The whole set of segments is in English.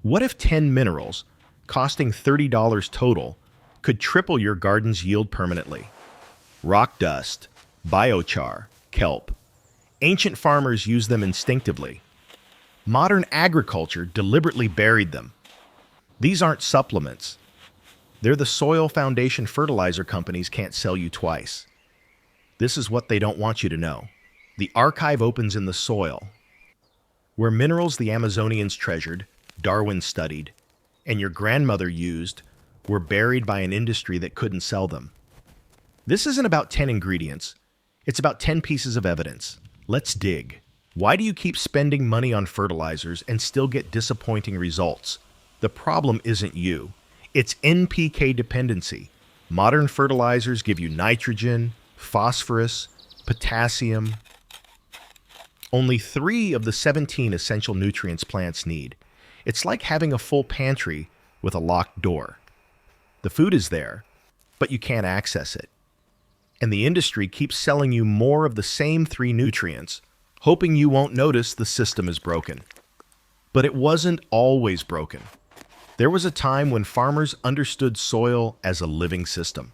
What if 10 minerals, costing $30 total, could triple your garden's yield permanently? Rock dust, biochar, kelp. Ancient farmers used them instinctively. Modern agriculture deliberately buried them. These aren't supplements. They're the soil foundation fertilizer companies can't sell you twice. This is what they don't want you to know. The archive opens in the soil, where minerals the Amazonians treasured, Darwin studied, and your grandmother used were buried by an industry that couldn't sell them. This isn't about 10 ingredients. It's about 10 pieces of evidence. Let's dig. Why do you keep spending money on fertilizers and still get disappointing results? The problem isn't you. It's NPK dependency. Modern fertilizers give you nitrogen, phosphorus, potassium. Only 3 of the 17 essential nutrients plants need. It's like having a full pantry with a locked door. The food is there, but you can't access it. And the industry keeps selling you more of the same 3 nutrients, hoping you won't notice the system is broken. But it wasn't always broken. There was a time when farmers understood soil as a living system,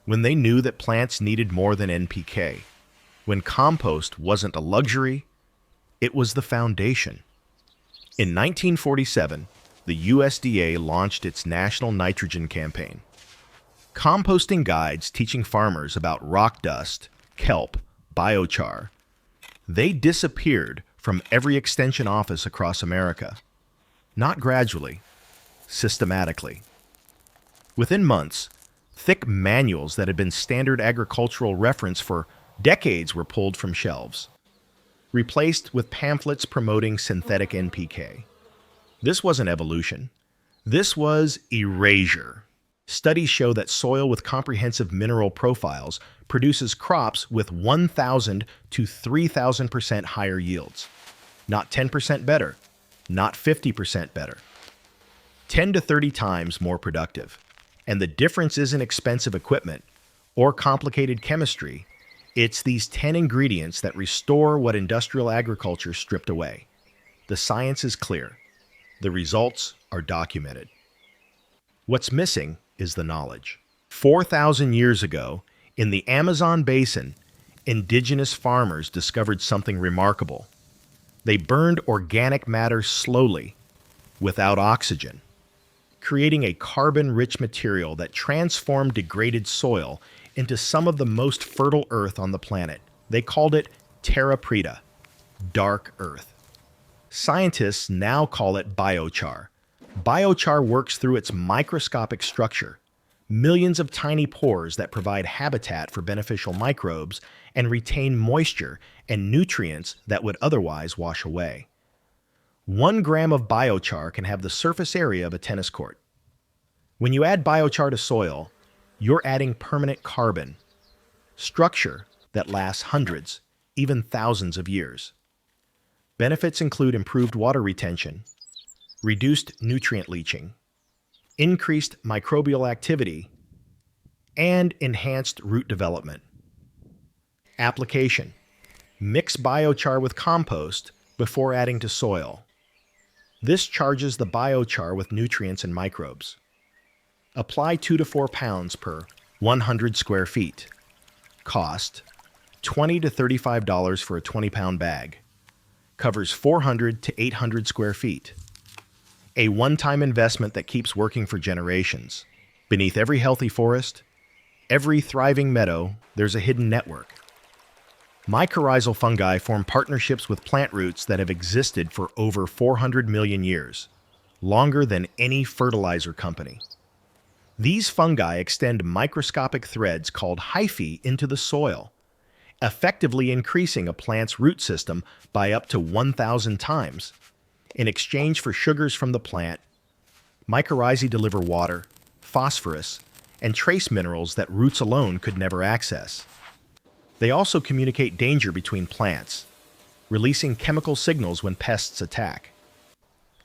when they knew that plants needed more than NPK, when compost wasn't a luxury, it was the foundation. In 1947, the USDA launched its National Nitrogen Campaign. Composting guides teaching farmers about rock dust, kelp, biochar. They disappeared from every extension office across America. Not gradually, systematically. Within months, thick manuals that had been standard agricultural reference for decades were pulled from shelves, replaced with pamphlets promoting synthetic NPK. This wasn't evolution. This was erasure. Studies show that soil with comprehensive mineral profiles produces crops with 1,000 to 3,000% higher yields. Not 10% better, not 50% better. 10 to 30 times more productive. And the difference isn't expensive equipment or complicated chemistry. It's these 10 ingredients that restore what industrial agriculture stripped away. The science is clear. The results are documented. What's missing is the knowledge. 4,000 years ago, in the Amazon basin, indigenous farmers discovered something remarkable. They burned organic matter slowly, without oxygen, creating a carbon-rich material that transformed degraded soil into some of the most fertile earth on the planet. They called it Terra Preta, dark earth. Scientists now call it biochar. Biochar works through its microscopic structure, millions of tiny pores that provide habitat for beneficial microbes and retain moisture and nutrients that would otherwise wash away. 1 gram of biochar can have the surface area of a tennis court. When you add biochar to soil, you're adding permanent carbon, structure that lasts hundreds, even thousands of years. Benefits include improved water retention, reduced nutrient leaching, increased microbial activity, and enhanced root development. Application: mix biochar with compost before adding to soil. This charges the biochar with nutrients and microbes. Apply 2 to 4 pounds per 100 square feet. Cost: $20 to $35 for a 20-pound bag. Covers 400 to 800 square feet. A one-time investment that keeps working for generations. Beneath every healthy forest, every thriving meadow, there's a hidden network. Mycorrhizal fungi form partnerships with plant roots that have existed for over 400 million years, longer than any fertilizer company. These fungi extend microscopic threads called hyphae into the soil, effectively increasing a plant's root system by up to 1,000 times. In exchange for sugars from the plant, mycorrhizae deliver water, phosphorus, and trace minerals that roots alone could never access. They also communicate danger between plants, releasing chemical signals when pests attack.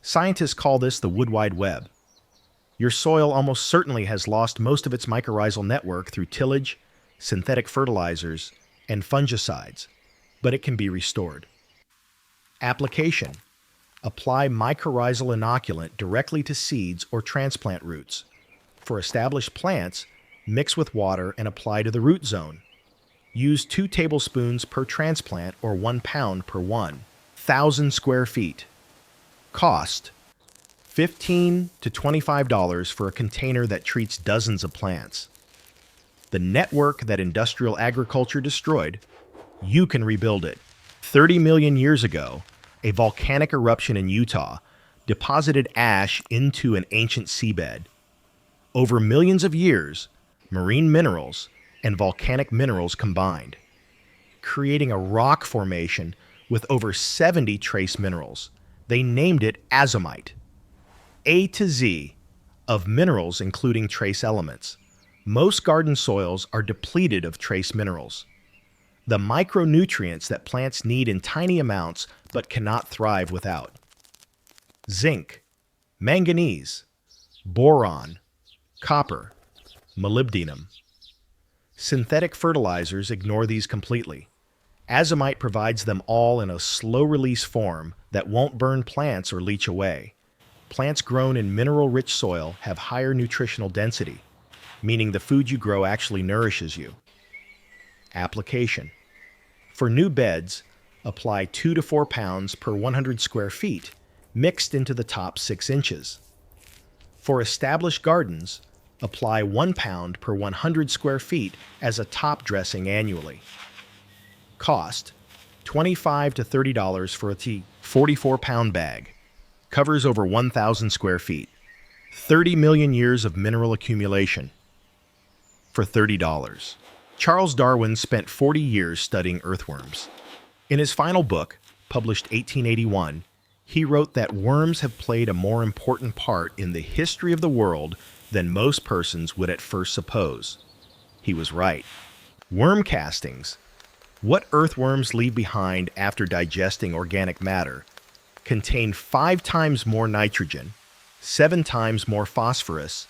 Scientists call this the Wood Wide Web. Your soil almost certainly has lost most of its mycorrhizal network through tillage, synthetic fertilizers, and fungicides, but it can be restored. Application: Apply mycorrhizal inoculant directly to seeds or transplant roots. For established plants, mix with water and apply to the root zone. Use 2 tablespoons per transplant or 1 pound per 1,000 square feet. Cost: $15 to $25 for a container that treats dozens of plants. The network that industrial agriculture destroyed, you can rebuild it. 30 million years ago, a volcanic eruption in Utah deposited ash into an ancient seabed. Over millions of years, marine minerals and volcanic minerals combined, creating a rock formation with over 70 trace minerals. They named it azomite. A to Z of minerals including trace elements. Most garden soils are depleted of trace minerals, the micronutrients that plants need in tiny amounts but cannot thrive without. Zinc, manganese, boron, copper, molybdenum. Synthetic fertilizers ignore these completely. Azomite provides them all in a slow-release form that won't burn plants or leach away. Plants grown in mineral-rich soil have higher nutritional density, meaning the food you grow actually nourishes you. Application: for new beds, apply 2 to 4 pounds per 100 square feet, mixed into the top 6 inches. For established gardens, apply 1 pound per 100 square feet as a top dressing annually. Cost: $25 to $30 for a 44-pound bag. Covers over 1,000 square feet. 30 million years of mineral accumulation. For $30. Charles Darwin spent 40 years studying earthworms. In his final book, published 1881, he wrote that worms have played a more important part in the history of the world than most persons would at first suppose. He was right. Worm castings, what earthworms leave behind after digesting organic matter, contain 5 times more nitrogen, 7 times more phosphorus,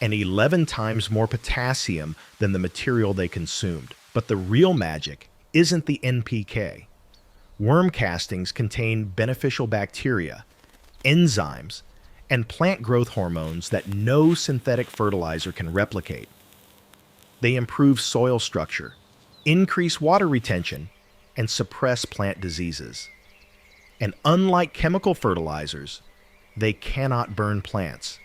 and 11 times more potassium than the material they consumed. But the real magic isn't the NPK. Worm castings contain beneficial bacteria, enzymes, and plant growth hormones that no synthetic fertilizer can replicate. They improve soil structure, increase water retention, and suppress plant diseases. And unlike chemical fertilizers, they cannot burn plants.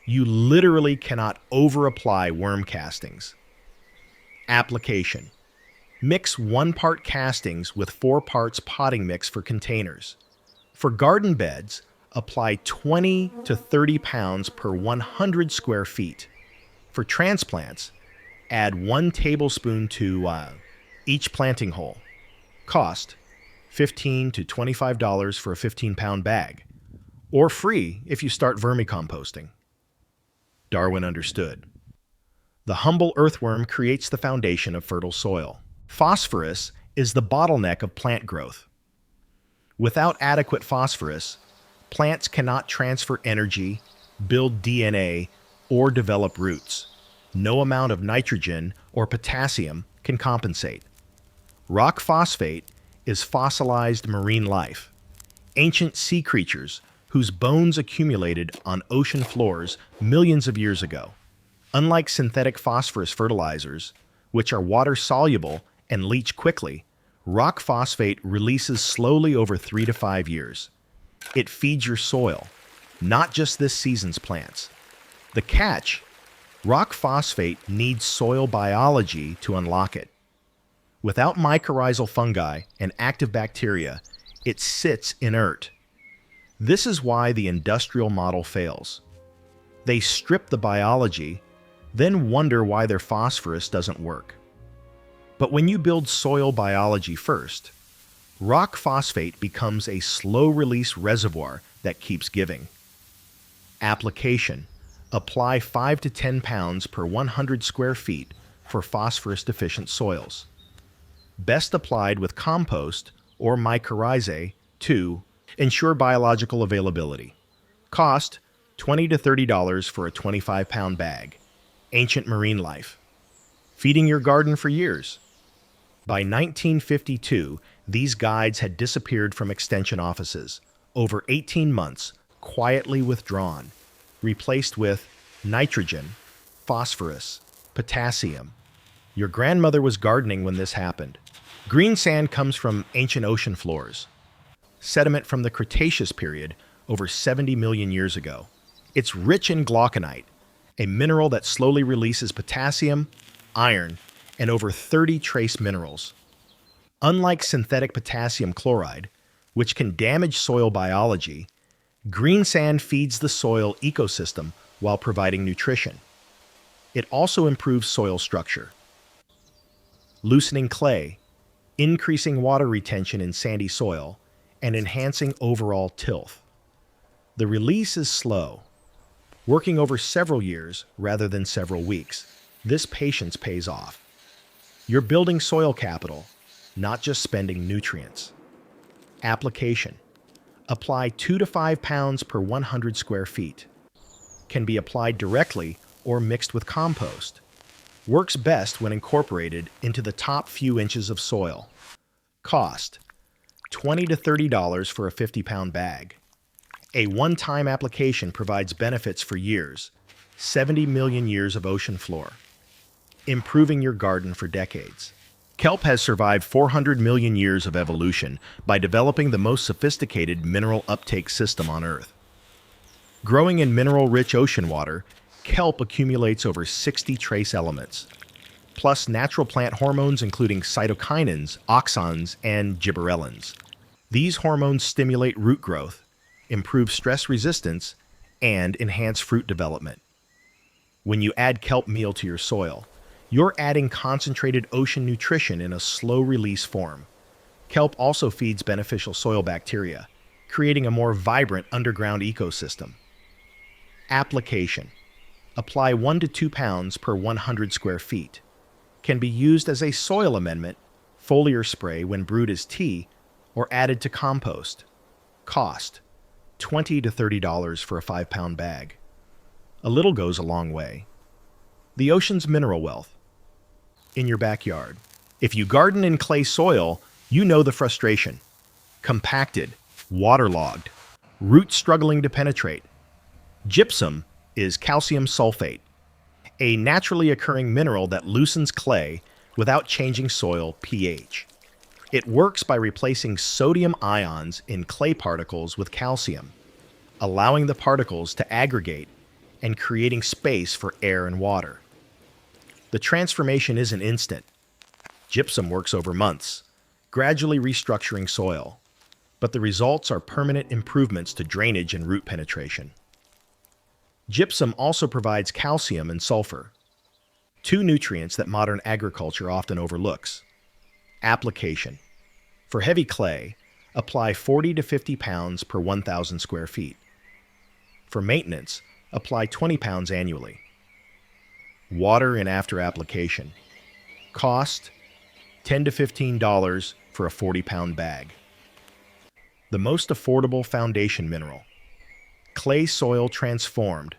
You literally cannot over-apply worm castings. Application: mix 1 part castings with 4 parts potting mix for containers. For garden beds, apply 20 to 30 pounds per 100 square feet. For transplants, add 1 tablespoon to each planting hole. Cost: $15 to $25 for a 15-pound bag, or free if you start vermicomposting. Darwin understood. The humble earthworm creates the foundation of fertile soil. Phosphorus is the bottleneck of plant growth. Without adequate phosphorus, plants cannot transfer energy, build DNA, or develop roots. No amount of nitrogen or potassium can compensate. Rock phosphate is fossilized marine life, ancient sea creatures whose bones accumulated on ocean floors millions of years ago. Unlike synthetic phosphorus fertilizers, which are water-soluble and leach quickly, rock phosphate releases slowly over 3 to 5 years. It feeds your soil, not just this season's plants. The catch: rock phosphate needs soil biology to unlock it. Without mycorrhizal fungi and active bacteria, it sits inert. This is why the industrial model fails. They strip the biology, then wonder why their phosphorus doesn't work. But when you build soil biology first, rock phosphate becomes a slow-release reservoir that keeps giving. Application: apply 5 to 10 pounds per 100 square feet for phosphorus-deficient soils. Best applied with compost or mycorrhizae to ensure biological availability. Cost: $20 to $30 for a 25-pound bag. Ancient marine life, feeding your garden for years. By 1952, these guides had disappeared from extension offices. over 18 months, quietly withdrawn, replaced with nitrogen, phosphorus, potassium. Your grandmother was gardening when this happened. Green sand comes from ancient ocean floors, sediment from the Cretaceous period over 70 million years ago. It's rich in glauconite, a mineral that slowly releases potassium, iron, and over 30 trace minerals. Unlike synthetic potassium chloride, which can damage soil biology, green sand feeds the soil ecosystem while providing nutrition. It also improves soil structure, loosening clay, increasing water retention in sandy soil, and enhancing overall tilth. The release is slow, working over several years rather than several weeks. This patience pays off. You're building soil capital, not just spending nutrients. Application. Apply 2 to 5 pounds per 100 square feet. Can be applied directly or mixed with compost. Works best when incorporated into the top few inches of soil. Cost: $20 to $30 for a 50-pound bag. A one-time application provides benefits for years, 70 million years of ocean floor, improving your garden for decades. Kelp has survived 400 million years of evolution by developing the most sophisticated mineral uptake system on Earth. Growing in mineral-rich ocean water, kelp accumulates over 60 trace elements, plus natural plant hormones including cytokinins, auxins, and gibberellins. These hormones stimulate root growth, improve stress resistance, and enhance fruit development. When you add kelp meal to your soil, you're adding concentrated ocean nutrition in a slow-release form. Kelp also feeds beneficial soil bacteria, creating a more vibrant underground ecosystem. Application. Apply 1 to 2 pounds per 100 square feet. Can be used as a soil amendment, foliar spray when brewed as tea, or added to compost. Cost: $20 to $30 for a 5-pound bag. A little goes a long way. The ocean's mineral wealth. In your backyard. If you garden in clay soil, you know the frustration. Compacted, waterlogged, roots struggling to penetrate. Gypsum is calcium sulfate, a naturally occurring mineral that loosens clay without changing soil pH. It works by replacing sodium ions in clay particles with calcium, allowing the particles to aggregate and creating space for air and water. The transformation isn't instant. Gypsum works over months, gradually restructuring soil, but the results are permanent improvements to drainage and root penetration. Gypsum also provides calcium and sulfur, two nutrients that modern agriculture often overlooks. Application. For heavy clay, apply 40 to 50 pounds per 1,000 square feet. For maintenance, apply 20 pounds annually. Water and after application. Cost: $10 to $15 for a 40-pound bag. The most affordable foundation mineral. Clay soil transformed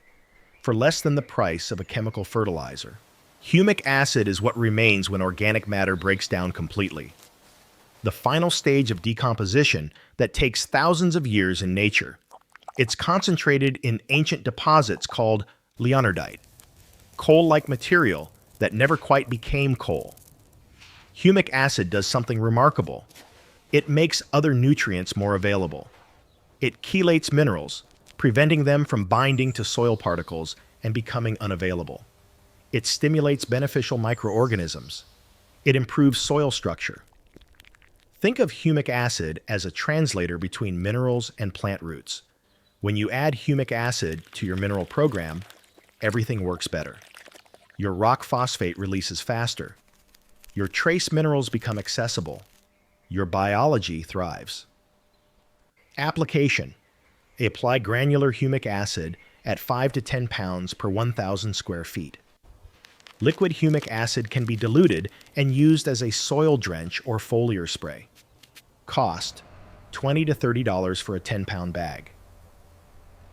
for less than the price of a chemical fertilizer. Humic acid is what remains when organic matter breaks down completely. The final stage of decomposition that takes thousands of years in nature. It's concentrated in ancient deposits called leonardite, coal-like material that never quite became coal. Humic acid does something remarkable. It makes other nutrients more available. It chelates minerals, preventing them from binding to soil particles and becoming unavailable. It stimulates beneficial microorganisms. It improves soil structure. Think of humic acid as a translator between minerals and plant roots. When you add humic acid to your mineral program, everything works better. Your rock phosphate releases faster. Your trace minerals become accessible. Your biology thrives. Application. Apply granular humic acid at 5 to 10 pounds per 1,000 square feet. Liquid humic acid can be diluted and used as a soil drench or foliar spray. Cost: $20 to $30 for a 10-pound bag.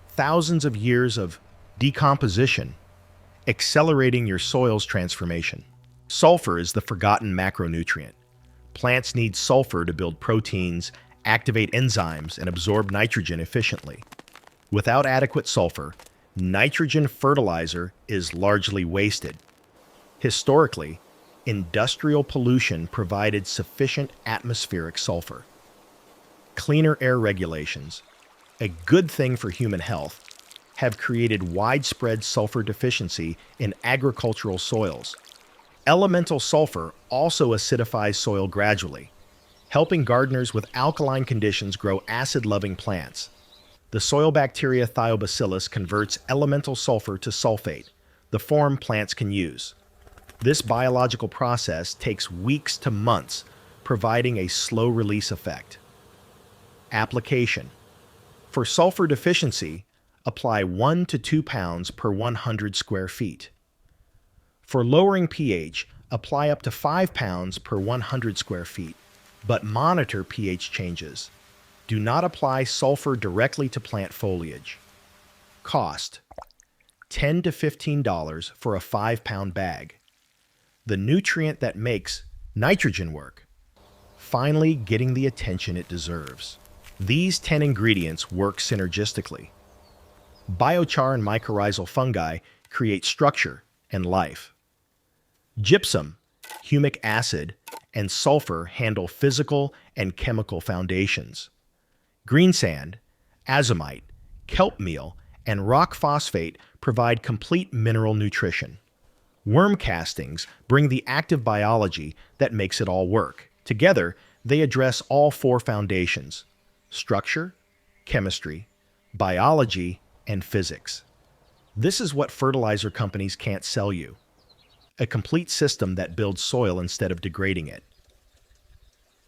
Thousands of years of decomposition, accelerating your soil's transformation. Sulfur is the forgotten macronutrient. Plants need sulfur to build proteins, activate enzymes, and absorb nitrogen efficiently. Without adequate sulfur, nitrogen fertilizer is largely wasted. Historically, industrial pollution provided sufficient atmospheric sulfur. Cleaner air regulations, a good thing for human health, have created widespread sulfur deficiency in agricultural soils. Elemental sulfur also acidifies soil gradually, helping gardeners with alkaline conditions grow acid-loving plants. The soil bacteria Thiobacillus converts elemental sulfur to sulfate, the form plants can use. This biological process takes weeks to months, providing a slow release effect. Application. For sulfur deficiency, apply 1 to 2 pounds per 100 square feet. For lowering pH, apply up to 5 pounds per 100 square feet, but monitor pH changes. Do not apply sulfur directly to plant foliage. Cost: $10 to $15 for a 5-pound bag. The nutrient that makes nitrogen work, finally getting the attention it deserves. These 10 ingredients work synergistically. Biochar and mycorrhizal fungi create structure and life. Gypsum, humic acid, and sulfur handle physical and chemical foundations. Green sand, azomite, kelp meal, and rock phosphate provide complete mineral nutrition. Worm castings bring the active biology that makes it all work. Together, they address all 4 foundations: structure, chemistry, biology, and physics. This is what fertilizer companies can't sell you: a complete system that builds soil instead of degrading it.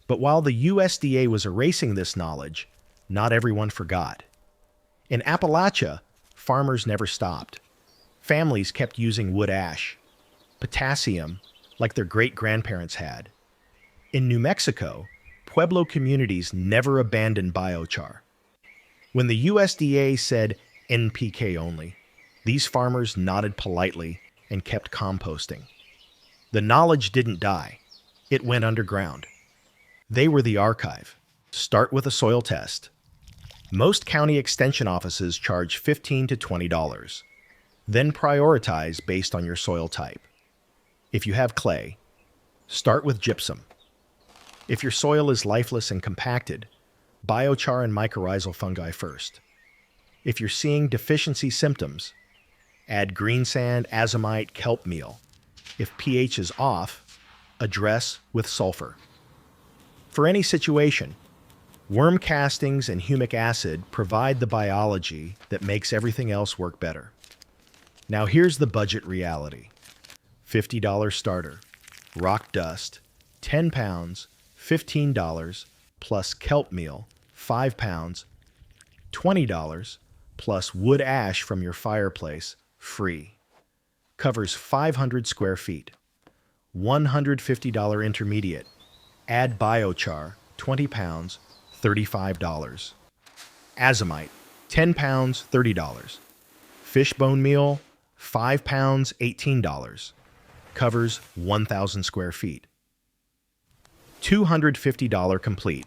But while the USDA was erasing this knowledge, not everyone forgot. In Appalachia, farmers never stopped. Families kept using wood ash, potassium, like their great-grandparents had. In New Mexico, Pueblo communities never abandoned biochar. When the USDA said NPK only, these farmers nodded politely and kept composting. The knowledge didn't die. It went underground. They were the archive. Start with a soil test. Most county extension offices charge $15 to $20. Then prioritize based on your soil type. If you have clay, start with gypsum. If your soil is lifeless and compacted, biochar and mycorrhizal fungi first. If you're seeing deficiency symptoms, add green sand, azomite, kelp meal. If pH is off, address with sulfur. For any situation, worm castings and humic acid provide the biology that makes everything else work better. Now here's the budget reality. $50 starter, rock dust, 10 pounds, $15, plus kelp meal, 5 pounds, $20, plus wood ash from your fireplace, free. Covers 500 square feet. $150 intermediate. Add biochar, 20 pounds, $35. Azomite, 10 pounds, $30. Fishbone meal, 5 pounds, $18. Covers 1,000 square feet. $250 complete.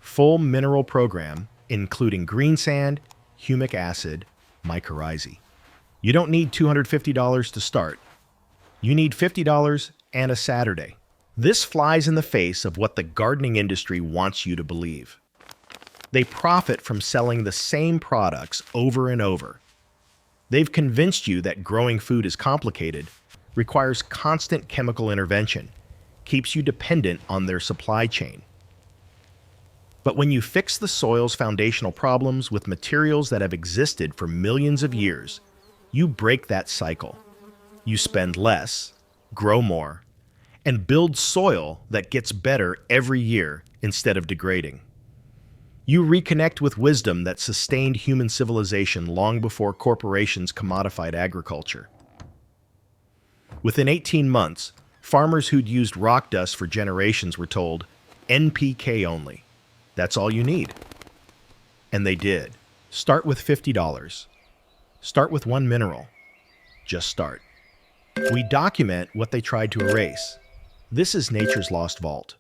Full mineral program, including green sand, humic acid, mycorrhizae. You don't need $250 to start. You need $50 and a Saturday. This flies in the face of what the gardening industry wants you to believe. They profit from selling the same products over and over. They've convinced you that growing food is complicated, requires constant chemical intervention, keeps you dependent on their supply chain. But when you fix the soil's foundational problems with materials that have existed for millions of years, you break that cycle. You spend less, grow more, and build soil that gets better every year instead of degrading. You reconnect with wisdom that sustained human civilization long before corporations commodified agriculture. Within 18 months, farmers who'd used rock dust for generations were told, NPK only. That's all you need. And they did. Start with $50. Start with one mineral. Just start. We document what they tried to erase. This is nature's lost vault.